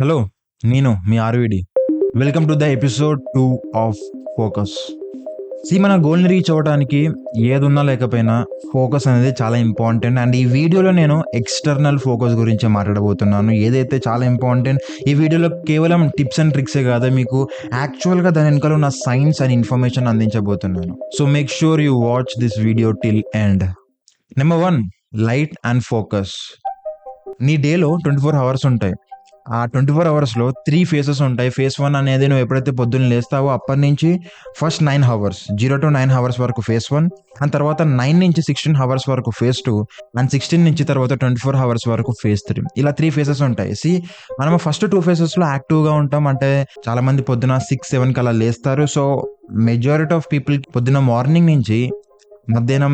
Hello, నేను మీ RVD. Welcome to the episode 2 of focus. మన గోల్ని రీచ్ అవ్వడానికి ఏదున్నా లేకపోయినా ఫోకస్ అనేది చాలా ఇంపార్టెంట్. అండ్ ఈ వీడియోలో నేను ఎక్స్టర్నల్ ఫోకస్ గురించి మాట్లాడబోతున్నాను. ఏదైతే చాలా ఇంపార్టెంట్. ఈ వీడియోలో కేవలం టిప్స్ అండ్ ట్రిక్సే కాదు, మీకు యాక్చువల్గా దాని వెనకాల ఉన్న సైన్స్ అండ్ ఇన్ఫర్మేషన్ అందించబోతున్నాను. So make sure you watch this video till end. Number 1, light and focus. నీ డేలో 24 అవర్స్ ఉంటాయి. ఆ 24 అవర్స్లో 3 ఫేసెస్ ఉంటాయి. ఫేస్ 1 అనేది నువ్వు ఎప్పుడైతే పొద్దున్న లేస్తావో అప్పటి నుంచి ఫస్ట్ 9 అవర్స్, 0 to 9 అవర్స్ వరకు ఫేస్ 1, అండ్ తర్వాత 9 నుంచి 16 అవర్స్ వరకు ఫేస్ 2, అండ్ 16 నుంచి తర్వాత 24 అవర్స్ వరకు ఫేస్ 3. ఇలా 3 ఫేసెస్ ఉంటాయి. మనం ఫస్ట్ 2 ఫేసెస్లో యాక్టివ్గా ఉంటాం. అంటే చాలా మంది పొద్దున 6-7 కల్లా లేస్తారు. సో మెజారిటీ ఆఫ్ పీపుల్ పొద్దున మార్నింగ్ నుంచి మధ్యాహ్నం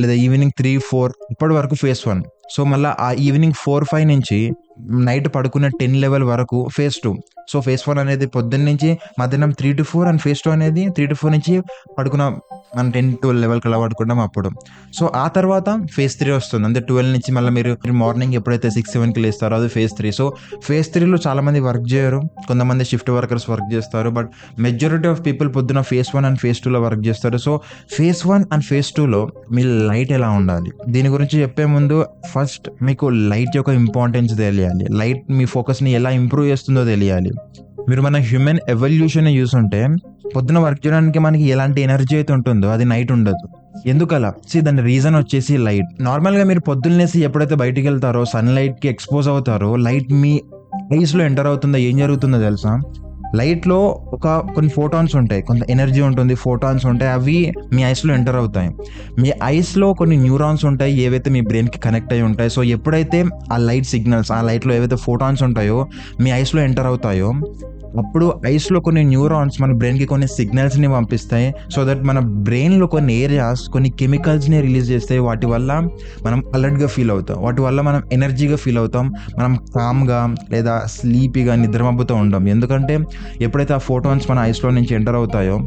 లేదా ఈవినింగ్ 3-4 ఇప్పటి వరకు ఫేస్ 1. సో మళ్ళీ ఆ ఈవినింగ్ 4-5 నుంచి నైట్ పడుకునే 10 లెవెల్ వరకు ఫేస్ 2. సో ఫేస్ 1 అనేది పొద్దున్న నుంచి మధ్యాహ్నం 3-4, అండ్ ఫేస్ 2 అనేది 3-4 నుంచి పడుకున్న మనం 10-12 లెవెల్కి అలా పడుకుంటాం అప్పుడు. సో ఆ తర్వాత ఫేస్ 3 వస్తుంది. అంటే 12 నుంచి మళ్ళీ మీరు మార్నింగ్ ఎప్పుడైతే 6-7కి లేస్తారో అది ఫేస్ 3. సో ఫేస్ 3లో చాలామంది వర్క్ చేయరు, కొంతమంది షిఫ్ట్ వర్కర్స్ వర్క్ చేస్తారు. బట్ మెజారిటీ ఆఫ్ పీపుల్ పొద్దున ఫేస్ 1 అండ్ ఫేస్ 2లో వర్క్ చేస్తారు. సో ఫేస్ 1 అండ్ ఫేస్ 2లో మీ లైట్ ఎలా ఉండాలి, దీని గురించి చెప్పే ముందు ఫస్ట్ మీకు లైట్ యొక్క ఇంపార్టెన్స్ తెలియాలి. లైట్ మీ ఫోకస్ని ఎలా ఇంప్రూవ్ చేస్తుందో తెలియాలి. మీరు మన హ్యూమన్ ఎవల్యూషన్ చూసుంటే పొద్దున వర్క్ చేయడానికి మనకి ఎలాంటి ఎనర్జీ అయితే ఉంటుందో అది నైట్ ఉండదు. ఎందుకలా? దాని రీజన్ వచ్చేసి లైట్. నార్మల్గా మీరు పొద్దున్నేసి ఎప్పుడైతే బయటికి వెళ్తారో సన్లైట్కి ఎక్స్పోజ్ అవుతారో లైట్ మీ ఐస్లో ఎంటర్ అవుతుందో ఏం జరుగుతుందో తెలుసా? లైట్లో కొన్ని ఫోటాన్స్ ఉంటాయి, కొంత ఎనర్జీ ఉంటుంది, ఫోటాన్స్ ఉంటాయి, అవి మీ ఐస్లో ఎంటర్ అవుతాయి. మీ ఐస్లో కొన్ని న్యూరాన్స్ ఉంటాయి ఏవైతే మీ బ్రెయిన్కి కనెక్ట్ అయి ఉంటాయి. సో ఎప్పుడైతే ఆ లైట్ సిగ్నల్స్, ఆ లైట్లో ఏవైతే ఫోటాన్స్ ఉంటాయో మీ ఐస్లో ఎంటర్ అవుతాయో అప్పుడు ఐస్లో కొన్ని న్యూరాన్స్ మన బ్రెయిన్కి కొన్ని సిగ్నల్స్ని పంపిస్తాయి. సో దట్ మన బ్రెయిన్లో కొన్ని ఏరియాస్ కొన్ని కెమికల్స్ని రిలీజ్ చేస్తాయి. వాటి వల్ల మనం అలర్ట్గా ఫీల్ అవుతాం, వాటి వల్ల మనం ఎనర్జీగా ఫీల్ అవుతాం, మనం కామ్గా లేదా స్లీపీగా నిద్రమబ్బుతూ ఉంటాం. ఎందుకంటే ఎప్పుడైతే ఆ ఫోటాన్స్ మన ఐస్లో నుంచి ఎంటర్ అవుతాయో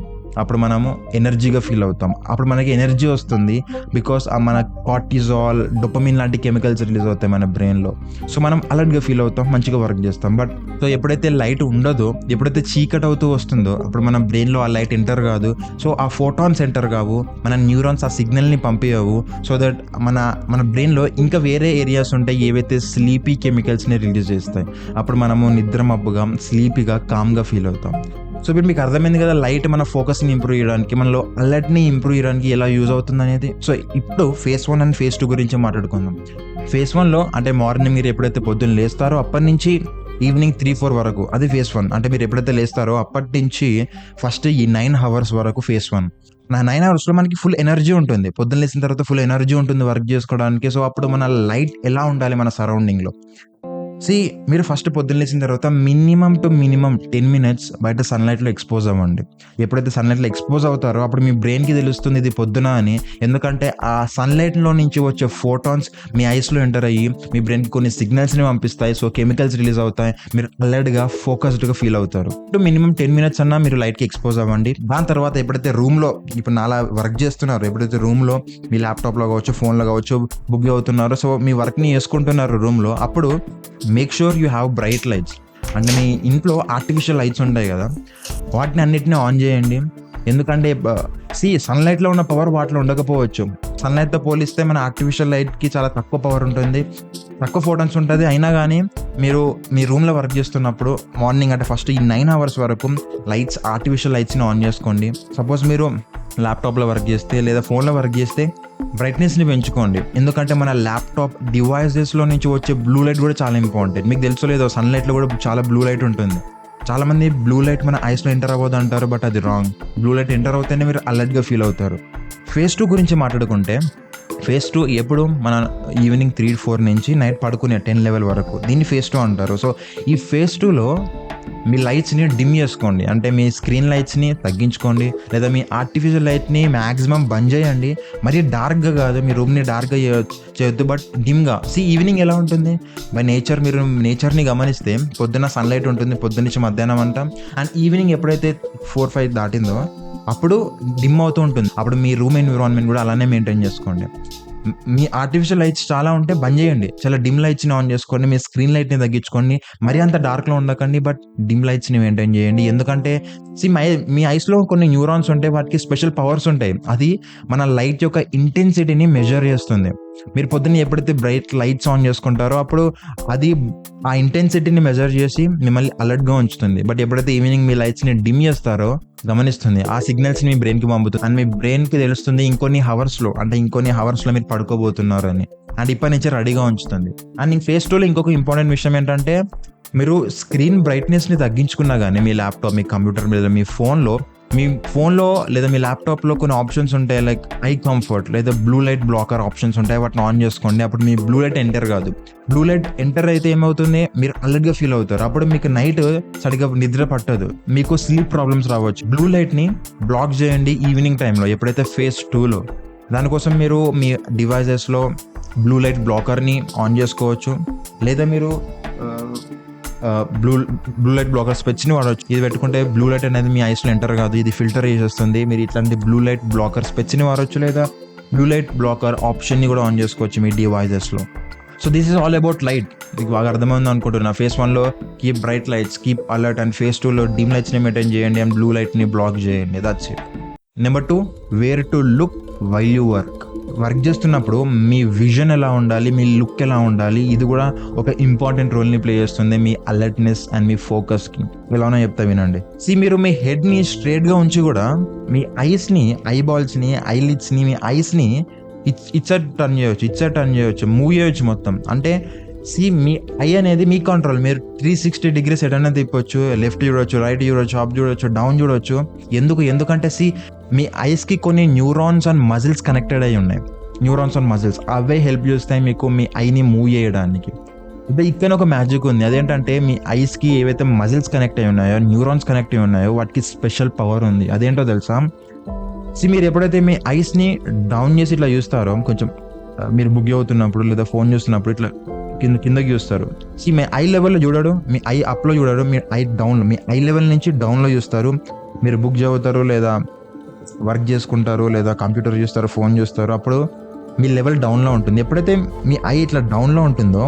అప్పుడు మనము ఎనర్జీగా ఫీల్ అవుతాం. అప్పుడు మనకి ఎనర్జీ వస్తుంది బికాస్ మన కార్టిజాల్, డోపమిన్ లాంటి కెమికల్స్ రిలీజ్ అవుతాయి మన బ్రెయిన్లో. సో మనం అలర్ట్గా ఫీల్ అవుతాం, మంచిగా వర్క్ చేస్తాం. బట్ సో ఎప్పుడైతే లైట్ ఉండదో, ఎప్పుడైతే చీకటి అవుతూ వస్తుందో అప్పుడు మన బ్రెయిన్లో ఆ లైట్ ఎంటర్ కాదు. సో ఆ ఫోటాన్స్ ఎంటర్ కావు, మన న్యూరాన్స్ ఆ సిగ్నల్ని పంపించవు. సో దట్ మన బ్రెయిన్లో ఇంకా వేరే ఏరియాస్ ఉంటాయి ఏవైతే స్లీపీ కెమికల్స్ని రిలీజ్ చేస్తాయి. అప్పుడు మనము నిద్రమబ్బుగా, స్లీపీగా, కామ్గా ఫీల్ అవుతాం. సో ఇప్పుడు మీకు అర్థమైంది కదా లైట్ మన ఫోకస్ని ఇంప్రూవ్ చేయడానికి, మనలో అలర్ట్ని ఇంప్రూవ్ చేయడానికి ఎలా యూజ్ అవుతుంది అనేది. సో ఇప్పుడు ఫేస్ 1 అండ్ ఫేస్ 2 గురించి మాట్లాడుకుందాం. ఫేస్ 1లో అంటే మార్నింగ్ మీరు ఎప్పుడైతే పొద్దున్న లేస్తారో అప్పటి నుంచి ఈవినింగ్ 3-4 వరకు అది ఫేస్ 1. అంటే మీరు ఎప్పుడైతే లేస్తారో అప్పటి నుంచి ఫస్ట్ ఈ 9 అవర్స్ వరకు ఫేస్ 1. 9 అవర్స్లో మనకి ఫుల్ ఎనర్జీ ఉంటుంది. పొద్దున్న లేచిన తర్వాత ఫుల్ ఎనర్జీ ఉంటుంది వర్క్ చేసుకోవడానికి. సో అప్పుడు మన లైట్ ఎలా ఉండాలి మన సరౌండింగ్లో? మీరు ఫస్ట్ పొద్దున్న లేచిన తర్వాత మినిమం 10 minutes బయట సన్లైట్లో ఎక్స్పోజ్ అవ్వండి. ఎప్పుడైతే సన్లైట్లో ఎక్స్పోజ్ అవుతారో అప్పుడు మీ బ్రెయిన్కి తెలుస్తుంది ఇది పొద్దున అని. ఎందుకంటే ఆ సన్లైట్లో నుంచి వచ్చే ఫోటాన్స్ మీ ఐస్లో ఎంటర్ అయ్యి మీ బ్రెయిన్కి కొన్ని సిగ్నల్స్ని పంపిస్తాయి. సో కెమికల్స్ రిలీజ్ అవుతాయి, మీరు అలర్ట్గా, ఫోకస్డ్గా ఫీల్ అవుతారు. మినిమం 10 minutes అన్నా మీరు లైట్కి ఎక్స్పోజ్ అవ్వండి. దాని తర్వాత ఎప్పుడైతే రూమ్లో ఇప్పుడు నాలా వర్క్ చేస్తున్నారు, ఎప్పుడైతే రూమ్లో మీ ల్యాప్టాప్లో కావచ్చు, ఫోన్లో కావచ్చు బుక్ అవుతున్నారు, సో మీ వర్క్ని చేసుకుంటున్నారు రూమ్లో, అప్పుడు make sure you have bright lights. అంటే మీ ఇంట్లో ఆర్టిఫిషియల్ లైట్స్ ఉంటాయి కదా, వాటిని అన్నిటిని ఆన్ చేయండి. ఎందుకంటే సన్లైట్లో ఉన్న పవర్ వాటిలో ఉండకపోవచ్చు. సన్లైట్తో పోలిస్తే మన ఆర్టిఫిషియల్ లైట్కి చాలా తక్కువ పవర్ ఉంటుంది, తక్కువ ఫోటాన్స్ ఉంటుంది. అయినా కానీ మీరు మీ రూమ్లో వర్క్ చేస్తున్నప్పుడు మార్నింగ్ అంటే ఫస్ట్ ఈ 9 అవర్స్ వరకు లైట్స్, ఆర్టిఫిషియల్ లైట్స్ని ఆన్ చేసుకోండి. సపోజ్ మీరు ల్యాప్టాప్లో వర్క్ చేస్తే లేదా ఫోన్లో వర్క్ చేస్తే బ్రైట్నెస్ని పెంచుకోండి. ఎందుకంటే మన ల్యాప్టాప్ డివైజెస్లో నుంచి వచ్చే బ్లూ లైట్ కూడా చాలా ఇంపార్టెంట్. మీకు తెలుసో లేదో సన్లైట్లో కూడా చాలా బ్లూ లైట్ ఉంటుంది. చాలామంది బ్లూ లైట్ మన ఐస్లో ఎంటర్ అవ్వదు అంటారు, బట్ అది రాంగ్. బ్లూ లైట్ ఎంటర్ అవుతేనే మీరు అలర్ట్గా ఫీల్ అవుతారు. ఫేస్ 2 గురించి మాట్లాడుకుంటే ఫేస్ 2 ఎప్పుడు మన ఈవినింగ్ 3-4 నుంచి నైట్ పడుకునే 10 లెవెల్ వరకు దీన్ని ఫేస్ 2 అంటారు. సో ఈ ఫేస్ 2లో మీ లైట్స్ని డిమ్ చేసుకోండి. అంటే మీ స్క్రీన్ లైట్స్ని తగ్గించుకోండి, లేదా మీ ఆర్టిఫిషియల్ లైట్ని మ్యాక్సిమం బంద్ చేయండి. మరీ డార్క్గా కాదు, మీ రూమ్ని డార్క్గా చేయొద్దు, బట్ డిమ్గా. ఈవినింగ్ ఎలా ఉంటుంది బై నేచర్, మీరు నేచర్ని గమనిస్తే పొద్దున్న సన్లైట్ ఉంటుంది, పొద్దున్న నుంచి మధ్యాహ్నం అంటాం, అండ్ ఈవినింగ్ ఎప్పుడైతే 4-5 దాటిందో అప్పుడు డిమ్ అవుతూ ఉంటుంది. అప్పుడు మీ రూమ్ ఎన్విరాన్మెంట్ కూడా అలానే మెయింటైన్ చేసుకోండి. మీ ఆర్టిఫిషియల్ లైట్స్ చాలా ఉంటే బంద్ చేయండి, చాలా డిమ్ లైట్స్ని ఆన్ చేసుకోండి, మీ స్క్రీన్ లైట్ని తగ్గించుకోండి, మరీ అంత డార్క్లో ఉండకండి, బట్ డిమ్ లైట్స్ని మెయింటైన్ చేయండి. ఎందుకంటే మీ ఐస్లో కొన్ని న్యూరాన్స్ ఉంటాయి, వాటికి స్పెషల్ పవర్స్ ఉంటాయి. అది మన లైట్ యొక్క ఇంటెన్సిటీని మెజర్ చేస్తుంది. మీరు పొద్దున్న ఎప్పుడైతే బ్రైట్ లైట్స్ ఆన్ చేసుకుంటారో అప్పుడు అది ఆ ఇంటెన్సిటీని మెజర్ చేసి మిమ్మల్ని అలర్ట్గా ఉంచుతుంది. బట్ ఎప్పుడైతే ఈవినింగ్ మీ లైట్స్ని డిమ్ చేస్తారో గమనిస్తుంది, ఆ సిగ్నల్స్ మీ బ్రెయిన్కి పంపుతుంది అండ్ మీ బ్రెయిన్కి తెలుస్తుంది ఇంకొన్ని హవర్స్లో మీరు పడుకోబోతున్నారు అని, అండ్ ఇప్పటి నుంచి రెడీగా ఉంచుతుంది. అండ్ ఫేస్ టూలో ఇంకొక ఇంపార్టెంట్ విషయం ఏంటంటే, మీరు స్క్రీన్ బ్రైట్నెస్ని తగ్గించుకున్నా కానీ మీ ల్యాప్టాప్, మీ కంప్యూటర్ మీద, మీ ఫోన్లో లేదా మీ ల్యాప్టాప్లో కొన్ని ఆప్షన్స్ ఉంటాయి, లైక్ ఐ కంఫర్ట్ లేదా బ్లూ లైట్ బ్లాకర్ ఆప్షన్స్ ఉంటాయి. వాటిని ఆన్ చేసుకోండి. అప్పుడు మీ బ్లూ లైట్ ఎంటర్ కాదు. బ్లూ లైట్ ఎంటర్ అయితే ఏమవుతుంది, మీరు అలర్ట్గా ఫీల్ అవుతారు. అప్పుడు మీకు నైట్ సరిగా నిద్ర పట్టదు, మీకు స్లీప్ ప్రాబ్లమ్స్ రావచ్చు. బ్లూ లైట్ని బ్లాక్ చేయండి ఈవినింగ్ టైంలో, ఎప్పుడైతే ఫేజ్ 2లో. దానికోసం మీరు మీ డివైజెస్లో బ్లూ లైట్ బ్లాకర్ని ఆన్ చేసుకోవచ్చు, లేదా మీరు బ్లూ లైట్ బ్లాకర్ స్పెచ్ని వాడవచ్చు. ఇది పెట్టుకుంటే బ్లూ లైట్ అనేది మీ ఐస్లో ఎంటర్ కాదు, ఇది ఫిల్టర్ చేసేస్తుంది. మీరు ఇట్లాంటి బ్లూ లైట్ బ్లాకర్ స్పెచ్ని వాడవచ్చు, లేదా బ్లూ లైట్ బ్లాకర్ ఆప్షన్ని కూడా ఆన్ చేసుకోవచ్చు మీ డివైజెస్లో. So this is all about light. మీకు బాగా అర్థమైంది అనుకుంటున్నా. ఫేజ్ 1లో keep bright lights, keep alert, and phase 2లో డిమ్ లైట్స్ని మెయింటైన్ చేయండి అండ్ బ్లూ లైట్ని బ్లాక్ చేయండి. That's it. Number 2, where to look while you work చేస్తున్నప్పుడు మీ విజన్ ఎలా ఉండాలి, మీ లుక్ ఎలా ఉండాలి, ఇది కూడా ఒక ఇంపార్టెంట్ రోల్ని ప్లే చేస్తుంది మీ అలర్ట్నెస్ అండ్ మీ ఫోకస్కి. ఎలానో చెప్తా వినండి. మీరు మీ హెడ్ని స్ట్రైట్గా ఉంచి కూడా మీ ఐస్ని, ఐబాల్స్ని, ఐలిడ్స్ని, మీ ఐస్ని ఇచ్చర్ టర్న్ చేయవచ్చు, మూవ్ చేయవచ్చు మొత్తం. అంటే మీ ఐ అనేది మీ కంట్రోల్. మీరు 360 degrees ఎటైనా తిప్పొచ్చు, లెఫ్ట్ చూడొచ్చు, రైట్ చూడొచ్చు, అప్ చూడొచ్చు, డౌన్ చూడొచ్చు. ఎందుకంటే మీ ఐస్కి కొన్ని న్యూరాన్స్ అండ్ మజిల్స్ కనెక్టెడ్ అయి ఉన్నాయి. అవే హెల్ప్ చేస్తాయి మీకు మీ ఐని మూవ్ చేయడానికి. ఇక్కడ ఒక మ్యాజిక్ ఉంది. అదేంటంటే మీ ఐస్కి ఏవైతే మజిల్స్ కనెక్ట్ అయి ఉన్నాయో, న్యూరాన్స్ కనెక్ట్ అయి ఉన్నాయో, వాటికి స్పెషల్ పవర్ ఉంది. అదేంటో తెలుసా? మీరు ఎప్పుడైతే మీ ఐస్ని డౌన్ చేసి ఇట్లా చూస్తారో, కొంచెం మీరు బుక్ అవుతున్నప్పుడు లేదా ఫోన్ చూస్తున్నప్పుడు ఇట్లా కిందకి చూస్తారు. మీ ఐ లెవెల్లో చూడడు, మీ ఐ అప్లో చూడడు, మీ ఐ డౌన్లో, మీ ఐ లెవెల్ నుంచి డౌన్లో చూస్తారు. మీరు బుక్ చదువుతారు, లేదా వర్క్ చేసుకుంటారు, లేదా కంప్యూటర్ చూస్తారు, ఫోన్ చూస్తారు, అప్పుడు మీ లెవెల్ డౌన్లో ఉంటుంది. ఎప్పుడైతే మీ ఐ ఇట్లా డౌన్లో ఉంటుందో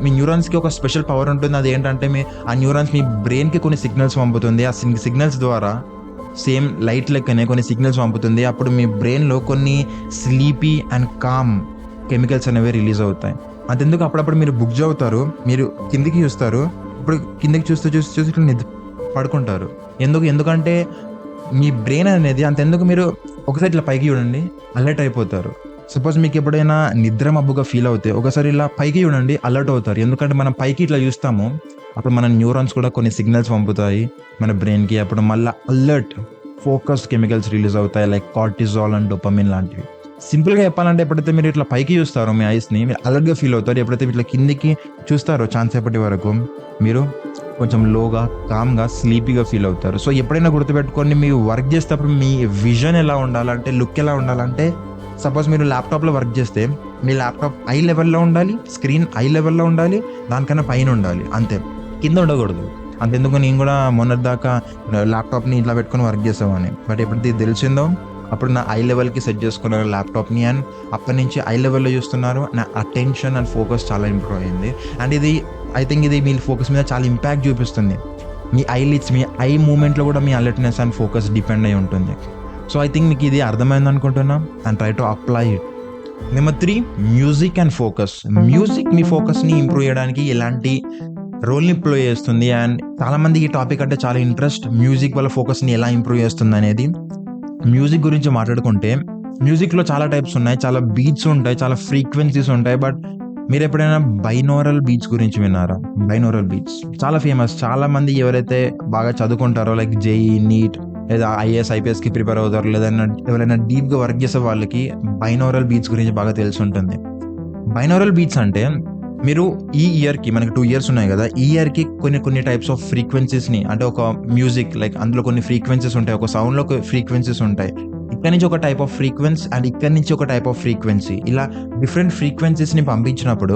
మీ న్యూరాన్స్కి ఒక స్పెషల్ పవర్ ఉంటుంది. అది ఏంటంటే ఆ న్యూరాన్స్ మీ బ్రెయిన్కి కొన్ని సిగ్నల్స్ పంపుతుంది. ఆ సిగ్నల్స్ ద్వారా సేమ్ లైట్ లెక్కనే కొన్ని సిగ్నల్స్ పంపుతుంది. అప్పుడు మీ బ్రెయిన్లో కొన్ని స్లీపీ అండ్ కామ్ కెమికల్స్ అనేవి రిలీజ్ అవుతాయి. అంతెందుకు అప్పుడప్పుడు మీరు బుక్ చదువుతారు, మీరు కిందికి చూస్తారు, ఇప్పుడు కిందికి చూస్తూ ఇట్లా పడుకుంటారు. ఎందుకంటే మీ బ్రెయిన్ అనేది అంతెందుకు, మీరు ఒకసారి ఇట్లా పైకి చూడండి, అలర్ట్ అయిపోతారు. సపోజ్ మీకు ఎప్పుడైనా నిద్ర మబ్బుగా ఫీల్ అవుతే ఒకసారి ఇలా పైకి చూడండి, అలర్ట్ అవుతారు. ఎందుకంటే మనం పైకి ఇట్లా చూస్తాము, అప్పుడు మన న్యూరాన్స్ కూడా కొన్ని సిగ్నల్స్ పంపుతాయి మన బ్రెయిన్కి. అప్పుడు మళ్ళీ అలర్ట్, ఫోకస్డ్ కెమికల్స్ రిలీజ్ అవుతాయి, లైక్ కార్టిజాల్ అండ్ డోపమిన్ లాంటివి. సింపుల్గా చెప్పాలంటే, ఎప్పుడైతే మీరు ఇట్లా పైకి చూస్తారో మీ ఐస్ని, మీరు అలర్ట్గా ఫీల్ అవుతారు. ఎప్పుడైతే ఇట్లా కిందికి చూస్తారో ఛాన్స్ సేపటి వరకు మీరు కొంచెం లోగా, కామ్గా, స్లీపీగా ఫీల్ అవుతారు. సో ఎప్పుడైనా గుర్తుపెట్టుకోండి, మీరు వర్క్ చేసేటప్పుడు మీ విజన్ ఎలా ఉండాలంటే, లుక్ ఎలా ఉండాలంటే, సపోజ్ మీరు ల్యాప్టాప్లో వర్క్ చేస్తే మీ ల్యాప్టాప్ ఐ లెవెల్లో ఉండాలి, స్క్రీన్ ఐ లెవెల్లో ఉండాలి, దానికన్నా పైన ఉండాలి, అంతే, కింద ఉండకూడదు. అంతెందుకు నేను కూడా మొన్నటిదాకా ల్యాప్టాప్ని ఇట్లా పెట్టుకొని వర్క్ చేసామని, బట్ ఎప్పుడైతే ఇది తెలిసిందో అప్పుడు నా ఐ లెవెల్కి సెట్ చేసుకున్నారు ల్యాప్టాప్ని, అండ్ అప్పటి నుంచి ఐ లెవెల్లో చూస్తున్నారు. నా అటెన్షన్ అండ్ ఫోకస్ చాలా ఇంప్రూవ్ అయింది. అండ్ ఇది ఐ థింక్ ఇది మీ ఫోకస్ మీద చాలా ఇంపాక్ట్ చూపిస్తుంది. మీ ఐలిడ్స్, మీ ఐ మూమెంట్లో కూడా మీ అలర్ట్నెస్ అండ్ ఫోకస్ డిపెండ్ అయి ఉంటుంది. సో ఐ థింక్ మీకు ఇది అర్థమైంది అనుకుంటున్నా, and try to apply it. Number 3, music and focus. Music మీ ఫోకస్ని ఇంప్రూవ్ చేయడానికి ఎలాంటి రోల్ని ప్లే చేస్తుంది, అండ్ చాలామందికి ఈ టాపిక్ అంటే చాలా ఇంట్రెస్ట్, మ్యూజిక్ వల్ల ఫోకస్ని ఎలా ఇంప్రూవ్ చేస్తుంది అనేది. మ్యూజిక్ గురించి మాట్లాడుకుంటే, మ్యూజిక్లో చాలా టైప్స్ ఉన్నాయి, చాలా బీట్స్ ఉంటాయి, చాలా ఫ్రీక్వెన్సీస్ ఉంటాయి. బట్ మీరు ఎప్పుడైనా బైనోరల్ బీట్స్ గురించి విన్నారా? బైనోరల్ బీట్స్ చాలా ఫేమస్. చాలా మంది ఎవరైతే బాగా చదువుకుంటారో, లైక్ జేఈ, నీట్, లేదా ఐఏఎస్, ఐపీఎస్కి ప్రిపేర్ అవుతారు, లేదా ఎవరైనా డీప్గా వర్క్ చేసే వాళ్ళకి బైనోరల్ బీట్స్ గురించి బాగా తెలిసి ఉంటుంది. బైనోరల్ బీట్స్ అంటే, మీరు ఈ ఇయర్కి, మనకి 2 years ఉన్నాయి కదా, ఈ ఇయర్కి కొన్ని టైప్స్ ఆఫ్ ఫ్రీక్వెన్సీస్ని, అంటే ఒక మ్యూజిక్, లైక్ అందులో కొన్ని ఫ్రీక్వెన్సీస్ ఉంటాయి, ఒక సౌండ్లో ఫ్రీక్వెన్సీస్ ఉంటాయి. ఇక్కడ నుంచి ఒక టైప్ ఆఫ్ ఫ్రీక్వెన్సీ అండ్ ఇక్కడ నుంచి ఒక టైప్ ఆఫ్ ఫ్రీక్వెన్సీ, ఇలా డిఫరెంట్ ఫ్రీక్వెన్సీస్ని పంపించినప్పుడు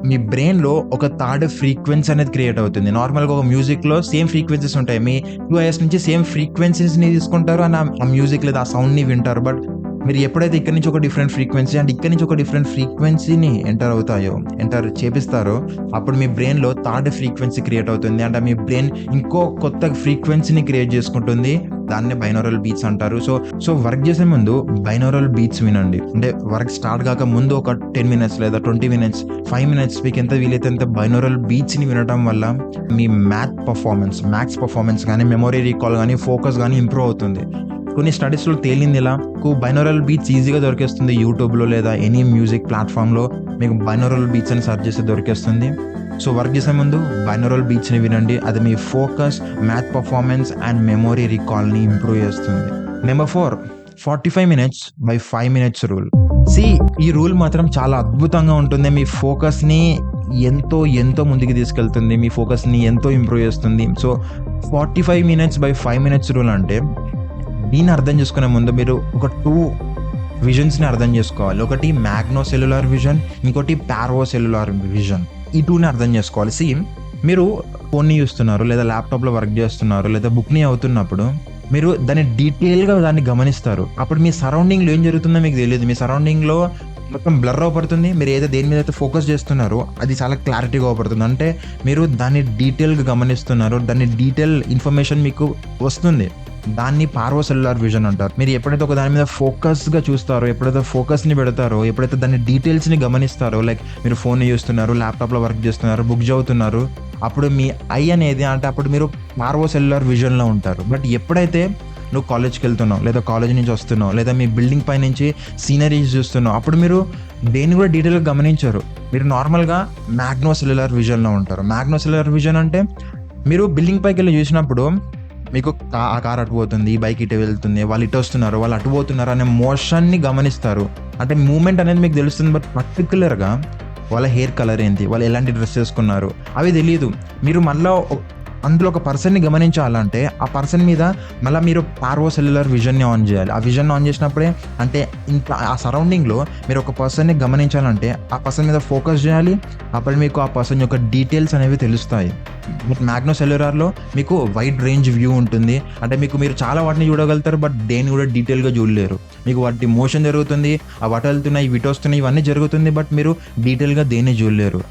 మీ బ్రెయిన్లో ఒక థర్డ్ ఫ్రీక్వెన్సీ అనేది క్రియేట్ అవుతుంది. నార్మల్గా ఒక మ్యూజిక్లో సేమ్ ఫ్రీక్వెన్సీస్ ఉంటాయి, మీ 2 ears నుంచి సేమ్ ఫ్రీక్వెన్సీస్ని తీసుకుంటారు అండ్ ఆ మ్యూజిక్ లేదా ఆ సౌండ్ని వింటారు. బట్ మీరు ఎప్పుడైతే ఇక్కడి నుంచి ఒక డిఫరెంట్ ఫ్రీక్వెన్సీ అండ్ ఇక్కడి నుంచి ఒక డిఫరెంట్ ఫ్రీక్వెన్సీని ఎంటర్ చేపిస్తారో అప్పుడు మీ బ్రెయిన్లో థర్డ్ ఫ్రీక్వెన్సీ క్రియేట్ అవుతుంది. అంటే మీ బ్రెయిన్ ఇంకో కొత్త ఫ్రీక్వెన్సీని క్రియేట్ చేసుకుంటుంది. దాన్నే బైనోరల్ బీట్స్ అంటారు. సో వర్క్ చేసే ముందు బైనోరల్ బీట్స్ వినండి. అంటే వర్క్ స్టార్ట్ కాక ముందు ఒక 10 minutes లేదా 20 minutes 5 minutes మీకు ఎంత వీలైతే అంత బైనోరల్ బీట్స్ని వినడం వల్ల మీ మ్యాథ్స్ పర్ఫార్మెన్స్ కానీ మెమొరీ రీకాల్ కానీ ఫోకస్ కానీ ఇంప్రూవ్ అవుతుంది. కొన్ని స్టడీస్లో తేలింది ఇలా బైనోరల్ బీట్స్ ఈజీగా దొరికేస్తుంది. యూట్యూబ్లో లేదా ఎనీ మ్యూజిక్ ప్లాట్ఫామ్లో మీకు బైనోరల్ బీట్స్ అని సెర్చ్ చేస్తే దొరికేస్తుంది. సో వర్క్ చేసే ముందు బైనోరల్ బీట్స్ని వినండి. అది మీ focus, math performance and memory రీకాల్ని ఇంప్రూవ్ చేస్తుంది. Number 4, 45 minutes by 5 minutes rule. ఈ రూల్ మాత్రం చాలా అద్భుతంగా ఉంటుంది. మీ ఫోకస్ని ఎంతో ముందుకు తీసుకెళ్తుంది. మీ ఫోకస్ని ఎంతో ఇంప్రూవ్ చేస్తుంది. So 45 minutes by 5 minutes rule అంటే దీన్ని అర్థం చేసుకునే ముందు మీరు ఒక 2 విజన్స్ని అర్థం చేసుకోవాలి. ఒకటి మ్యాగ్నోసెల్యులార్ విజన్, ఇంకోటి పార్వోసెల్యులార్ విజన్. ఈ 2ని అర్థం చేసుకోవాలి. మీరు ఫోన్ని చూస్తున్నారు లేదా ల్యాప్టాప్లో వర్క్ చేస్తున్నారు లేదా బుక్ని అవుతున్నప్పుడు మీరు దాన్ని డీటెయిల్గా దాన్ని గమనిస్తారు. అప్పుడు మీ సరౌండింగ్లో ఏం జరుగుతుందో మీకు తెలియదు. మీ సరౌండింగ్లో మొత్తం బ్లర్ అవపడుతుంది. మీరు దేని మీద అయితే ఫోకస్ చేస్తున్నారో అది చాలా క్లారిటీగా అవపడుతుంది. అంటే మీరు దాన్ని డీటెయిల్గా గమనిస్తున్నారు. దాన్ని డీటెయిల్ ఇన్ఫర్మేషన్ మీకు వస్తుంది. దాన్ని పార్వోసెల్యులార్ విజన్ అంటారు. మీరు ఎప్పుడైతే ఒక దాని మీద ఫోకస్గా చూస్తారో, ఎప్పుడైతే ఫోకస్ని పెడతారో, ఎప్పుడైతే దాన్ని డీటెయిల్స్ని గమనిస్తారో, లైక్ మీరు ఫోన్ని చూస్తున్నారు, ల్యాప్టాప్లో వర్క్ చేస్తున్నారు, బుక్ చదువుతున్నారు, అప్పుడు మీ ఐ అనేది అప్పుడు మీరు పార్వోసెల్యులార్ విజన్లో ఉంటారు. బట్ ఎప్పుడైతే నువ్వు కాలేజ్కి వెళ్తున్నావు లేదా కాలేజ్ నుంచి వస్తున్నావు లేదా మీ బిల్డింగ్ పై నుంచి సీనరీస్ చూస్తున్నావు, అప్పుడు మీరు దేన్ని కూడా డీటెయిల్గా గమనించారు. మీరు నార్మల్గా మ్యాగ్నోసెల్యులార్ విజన్లో ఉంటారు. మ్యాగ్నోసెల్యులార్ విజన్ అంటే మీరు బిల్డింగ్ పైకి వెళ్ళి చూసినప్పుడు మీకు ఆ కార్ అటు పోతుంది, ఈ బైక్ ఇటు వెళ్తుంది, వాళ్ళు ఇటు వస్తున్నారు, వాళ్ళు అటు పోతున్నారు అనే మోషన్ని గమనిస్తారు. అంటే మూమెంట్ అనేది మీకు తెలుస్తుంది. బట్ పర్టికులర్గా వాళ్ళ హెయిర్ కలర్ ఏంటి, వాళ్ళు ఎలాంటి డ్రెస్ వేసుకున్నారు అవి తెలియదు. మీరు మళ్ళీ అందులో ఒక పర్సన్ని గమనించాలంటే ఆ పర్సన్ మీద మళ్ళీ మీరు పార్వోసెల్యులార్ విజన్ని ఆన్ చేయాలి. ఆ విజన్ ఆన్ చేసినప్పుడే అంటే ఇంకా ఆ సరౌండింగ్లో మీరు ఒక పర్సన్ని గమనించాలంటే ఆ పర్సన్ మీద ఫోకస్ చేయాలి. అప్పుడు మీకు ఆ పర్సన్ యొక్క డీటెయిల్స్ అనేవి తెలుస్తాయి. బట్ మ్యాగ్నోసెల్యులార్లో మీకు వైడ్ రేంజ్ వ్యూ ఉంటుంది. అంటే మీరు చాలా వాటిని చూడగలుగుతారు, బట్ దేన్ని కూడా డీటెయిల్గా చూడలేరు. మీకు వాటి మోషన్ జరుగుతుంది, ఆ వాటి వెళ్తున్నాయి, ఇటు వస్తున్నాయి, ఇవన్నీ జరుగుతుంది, బట్ మీరు డీటెయిల్గా దేన్ని చూడలేరు.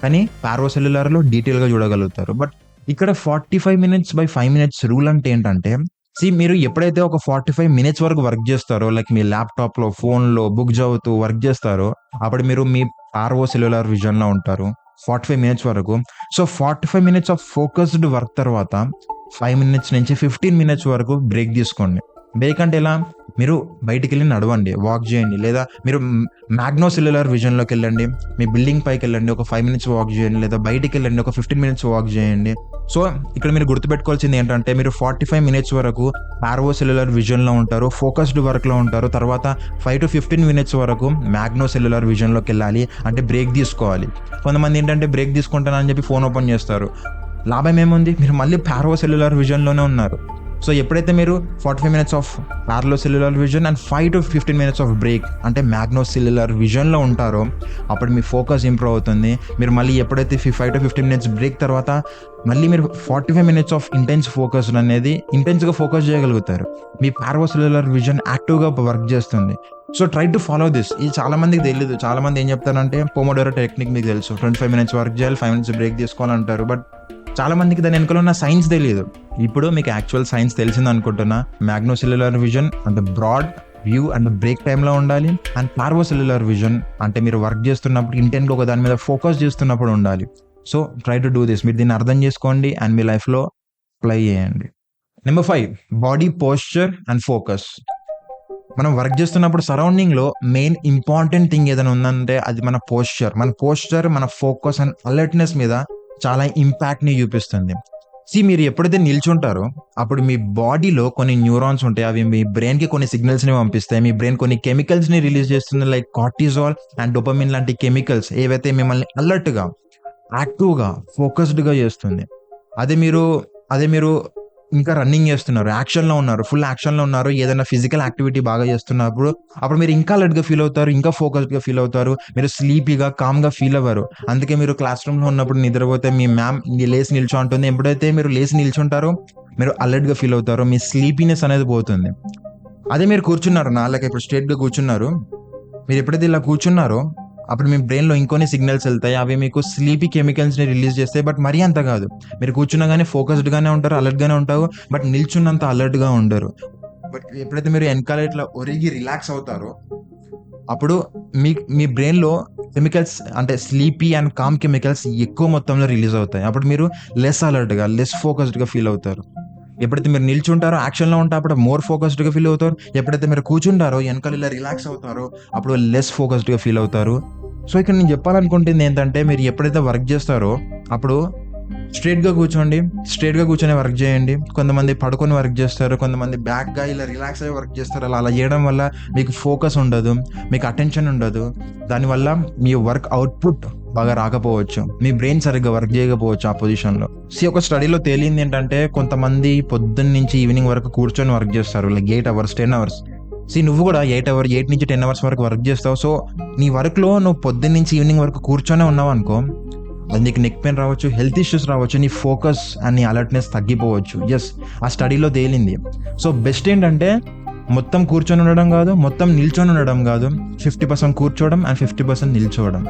కానీ పార్వోసెల్యులార్లో డీటెయిల్గా చూడగలుగుతారు. బట్ ఇక్కడ 45 minutes by 5 minutes రూల్ అంటే ఏంటంటే మీరు ఎప్పుడైతే ఒక 45 minutes వరకు వర్క్ చేస్తారో, లైక్ మీ ల్యాప్టాప్లో, ఫోన్లో, బుక్ చదువుతూ వర్క్ చేస్తారో, అప్పుడు మీరు మీ పార్వోసెల్యులార్ విజన్లో ఉంటారు 45 minutes వరకు. So 45 minutes of focused work తర్వాత 5 minutes నుంచి 15 minutes వరకు బ్రేక్ తీసుకోండి. బ్రేక్ అంటే ఎలా? మీరు బయటికి వెళ్ళి నడవండి, వాక్ చేయండి, లేదా మీరు మ్యాగ్నోసెల్యులార్ విజన్లోకి వెళ్ళండి, మీ బిల్డింగ్ పైకి వెళ్ళండి, ఒక 5 minutes వాక్ చేయండి, లేదా బయటికి వెళ్ళండి, ఒక 15 minutes వాక్ చేయండి. సో ఇక్కడ మీరు గుర్తుపెట్టుకోవాల్సింది ఏంటంటే మీరు 45 minutes వరకు పార్వోసెల్యులార్ విజన్లో ఉంటారు, ఫోకస్డ్ వర్క్లో ఉంటారు. తర్వాత 5 to 15 minutes వరకు మ్యాగ్నోసెల్యులార్ విజన్లోకి వెళ్ళాలి, అంటే బ్రేక్ తీసుకోవాలి. కొంతమంది ఏంటంటే బ్రేక్ తీసుకుంటానని చెప్పి ఫోన్ ఓపెన్ చేస్తారు. లాభం ఏముంది? మీరు మళ్ళీ పార్వోసెల్యులార్ విజన్లోనే ఉన్నారు. సో ఎప్పుడైతే మీరు 45 minutes of parvocellular vision and 5 to 15 minutes of break అంటే మ్యాగ్నోసెల్యులార్ విజన్లో ఉంటారో అప్పుడు మీ ఫోకస్ ఇంప్రూవ్ అవుతుంది. మీరు మళ్ళీ ఎప్పుడైతే 5 to 15 minutes బ్రేక్ తర్వాత మళ్ళీ మీరు 45 minutes ఆఫ్ ఇంటెన్స్గా ఫోకస్ చేయగలుగుతారు. మీ పార్వోసెల్యులార్ విజన్ యాక్టివ్గా వర్క్ చేస్తుంది. So try to follow this. ఇది చాలా మందికి తెలియదు. చాలా మంది ఏం చెప్తారంటే పోమోడోరో టెక్నిక్ మీకు తెలుసు, 25 minutes వర్క్ చేయాలి, 5 minutes బ్రేక్ తీసుకోవాలంటారు. బట్ చాలా మందికి దాని వెనుకలో ఉన్న సైన్స్ తెలియదు. ఇప్పుడు మీకు యాక్చువల్ సైన్స్ తెలిసింది అనుకుంటున్నా. మ్యాగ్నోసెల్యులార్ విజన్ అంటే బ్రాడ్ వ్యూ అండ్ బ్రేక్ టైంలో ఉండాలి. అండ్ పార్వోసెల్యులార్ విజన్ అంటే మీరు వర్క్ చేస్తున్నప్పుడు ఇంటెంట్గా ఒక దాని మీద ఫోకస్ చేస్తున్నప్పుడు ఉండాలి. So try to do this. మీరు దీన్ని అర్థం చేసుకోండి అండ్ మీ లైఫ్లో అప్లై చేయండి. Number 5, body posture and focus. మనం వర్క్ చేస్తున్నప్పుడు సరౌండింగ్లో మెయిన్ ఇంపార్టెంట్ థింగ్ ఏదైనా ఉందంటే అది మన పోస్చర్, మన ఫోకస్ అండ్ అలర్ట్నెస్ మీద చాలా ఇంపాక్ట్ని చూపిస్తుంది. మీరు ఎప్పుడైతే నిల్చుంటారో అప్పుడు మీ బాడీలో కొన్ని న్యూరాన్స్ ఉంటాయి. అవి మీ బ్రెయిన్కి కొన్ని సిగ్నల్స్ని పంపిస్తాయి. మీ బ్రెయిన్ కొన్ని కెమికల్స్ని రిలీజ్ చేస్తుంది, లైక్ కార్టిజాల్ అండ్ డోపమిన్ లాంటి కెమికల్స్, ఏవైతే మిమ్మల్ని అలర్ట్గా, యాక్టివ్గా, ఫోకస్డ్గా చేస్తుంది. అదే మీరు ఇంకా రన్నింగ్ చేస్తున్నారు, యాక్షన్లో ఉన్నారు, ఫుల్ యాక్షన్లో ఉన్నారు, ఏదైనా ఫిజికల్ యాక్టివిటీ బాగా చేస్తున్నప్పుడు అప్పుడు మీరు ఇంకా అలర్ట్గా ఫీల్ అవుతారు, ఇంకా ఫోకస్డ్గా ఫీల్ అవుతారు. మీరు స్లీపీగా, కామ్గా ఫీల్ అవ్వరు. అందుకే మీరు క్లాస్ రూమ్లో ఉన్నప్పుడు నిద్రపోతే మీ మ్యామ్ లేచి నిల్చో అంటుంది. ఎప్పుడైతే మీరు లేచి నిల్చుంటారో మీరు అలర్ట్గా ఫీల్ అవుతారో మీ స్లీపీనెస్ అనేది పోతుంది. అదే మీరు కూర్చున్నారు నాలుగు ఇప్పుడు స్ట్రేట్గా కూర్చున్నారు, మీరు ఎప్పుడైతే ఇలా కూర్చున్నారో అప్పుడు మీ బ్రెయిన్లో ఇంకొన్ని సిగ్నల్స్ వెళ్తాయి, అవి మీకు స్లీపీ కెమికల్స్ని రిలీజ్ చేస్తాయి. బట్ మరీ అంత కాదు, మీరు కూర్చున్నగానే ఫోకస్డ్గానే ఉంటారు, అలర్ట్గానే ఉంటారు, బట్ నిల్చున్నంత అలర్ట్గా ఉండరు. బట్ ఎప్పుడైతే మీరు వెనకాల ఇట్లా ఒరిగి రిలాక్స్ అవుతారో అప్పుడు మీ బ్రెయిన్లో కెమికల్స్ అంటే స్లీపీ అండ్ కామ్ కెమికల్స్ ఎక్కువ మొత్తంలో రిలీజ్ అవుతాయి. అప్పుడు మీరు లెస్ అలర్ట్గా, లెస్ ఫోకస్డ్గా ఫీల్ అవుతారు. ఎప్పుడైతే మీరు నిల్చుంటారో, యాక్షన్లో ఉంటారో అప్పుడు మోర్ ఫోకస్డ్గా ఫీల్ అవుతారు. ఎప్పుడైతే మీరు కూర్చుంటారో, వెనకాల ఇలా రిలాక్స్ అవుతారో అప్పుడు లెస్ ఫోకస్డ్గా ఫీల్ అవుతారు. సో ఇక్కడ నేను చెప్పాలనుకుంటుంది ఏంటంటే, మీరు ఎప్పుడైతే వర్క్ చేస్తారో అప్పుడు స్ట్రైట్గా కూర్చొని వర్క్ చేయండి. కొంతమంది పడుకొని వర్క్ చేస్తారు, కొంతమంది బ్యాక్గా ఇలా రిలాక్స్ అయ్యి వర్క్ చేస్తారు. అలా చేయడం వల్ల మీకు ఫోకస్ ఉండదు, మీకు అటెన్షన్ ఉండదు. దానివల్ల మీ వర్క్ అవుట్పుట్ బాగా రాకపోవచ్చు, మీ బ్రెయిన్ సరిగ్గా వర్క్ చేయకపోవచ్చు ఆ పొజిషన్లో. ఒక స్టడీలో తేలింది ఏంటంటే, కొంతమంది పొద్దున్న నుంచి ఈవినింగ్ వరకు కూర్చొని వర్క్ చేస్తారు, లైక్ 8 hours 10 hours. నువ్వు కూడా 8 నుంచి 10 hours వరకు వర్క్ చేస్తావు. సో నీ వర్క్లో నువ్వు పొద్దున్న నుంచి ఈవినింగ్ వరకు కూర్చొనే ఉన్నావు అనుకో, అది నీకు నెక్ పెయిన్ రావచ్చు, హెల్త్ ఇష్యూస్ రావచ్చు, నీ ఫోకస్ అండ్ నీ అలర్ట్నెస్ తగ్గిపోవచ్చు. ఆ స్టడీలో తేలింది. సో బెస్ట్ ఏంటంటే మొత్తం కూర్చొని ఉండడం కాదు, మొత్తం నిల్చొని ఉండడం కాదు, 50% కూర్చోవడం అండ్ 50% నిల్చోవడం.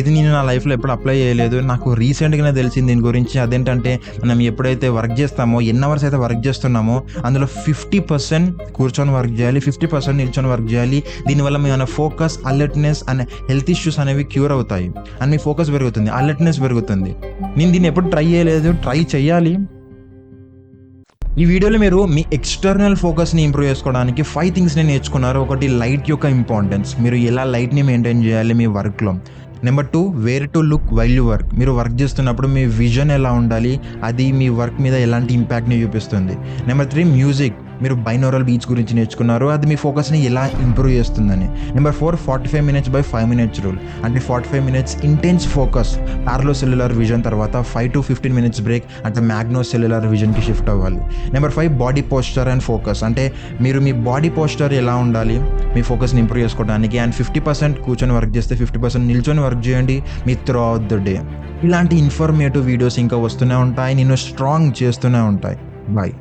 ఇది నేను నా లైఫ్లో ఎప్పుడు అప్లై చేయలేదు, నాకు రీసెంట్గానే తెలిసింది దీని గురించి. అదేంటంటే, మనం ఎప్పుడైతే వర్క్ చేస్తామో, ఎన్ని అవర్స్ అయితే వర్క్ చేస్తున్నామో అందులో 50% కూర్చొని వర్క్ చేయాలి, 50% నిల్చొని వర్క్ చేయాలి. దీనివల్ల మీ focus, alertness and health issues అనేవి క్యూర్ అవుతాయి అండ్ మీ ఫోకస్ పెరుగుతుంది, అలర్ట్నెస్ పెరుగుతుంది. నేను దీన్ని ఎప్పుడు ట్రై చేయలేదు, ట్రై చేయాలి. ఈ వీడియోలో మీరు మీ ఎక్స్టర్నల్ ఫోకస్ని ఇంప్రూవ్ చేసుకోవడానికి 5 థింగ్స్ని నేర్చుకున్నారు. ఒకటి, లైట్ యొక్క ఇంపార్టెన్స్, మీరు ఎలా లైట్ని మెయింటైన్ చేయాలి మీ వర్క్లో. Number 2, where to look while you work, మీరు వర్క్ చేస్తున్నప్పుడు మీ విజన్ ఎలా ఉండాలి, అది మీ వర్క్ మీద ఎలాంటి ఇంపాక్ట్ని చూపిస్తుంది. నెంబర్ 3, మ్యూజిక్, మీరు బైనోరల్ బీట్స్ గురించి నేర్చుకున్నారు, అది మీ ఫోకస్ని ఎలా ఇంప్రూవ్ చేస్తుందని. Number 4, 45 minutes by 5 minutes rule, అంటే 45 minutes intense focus, parvocellular vision తర్వాత 5 to 15 minutes బ్రేక్, అంటే మ్యాగ్నో సెల్యులర్ విజన్కి షిఫ్ట్ అవ్వాలి. Number 5, body posture and focus, అంటే మీరు మీ బాడీ పోస్చర్ ఎలా ఉండాలి మీ ఫోకస్ని ఇంప్రూవ్ చేసుకోవడానికి. అండ్ 50% కూర్చొని వర్క్ చేస్తే 50% నిల్చొని వర్క్ చేయండి me through out the day. ఇలాంటి ఇన్ఫర్మేటివ్ వీడియోస్ ఇంకా వస్తూనే ఉంటాయి, నిన్ను స్ట్రాంగ్ చేస్తూనే ఉంటాయి. బాయ్.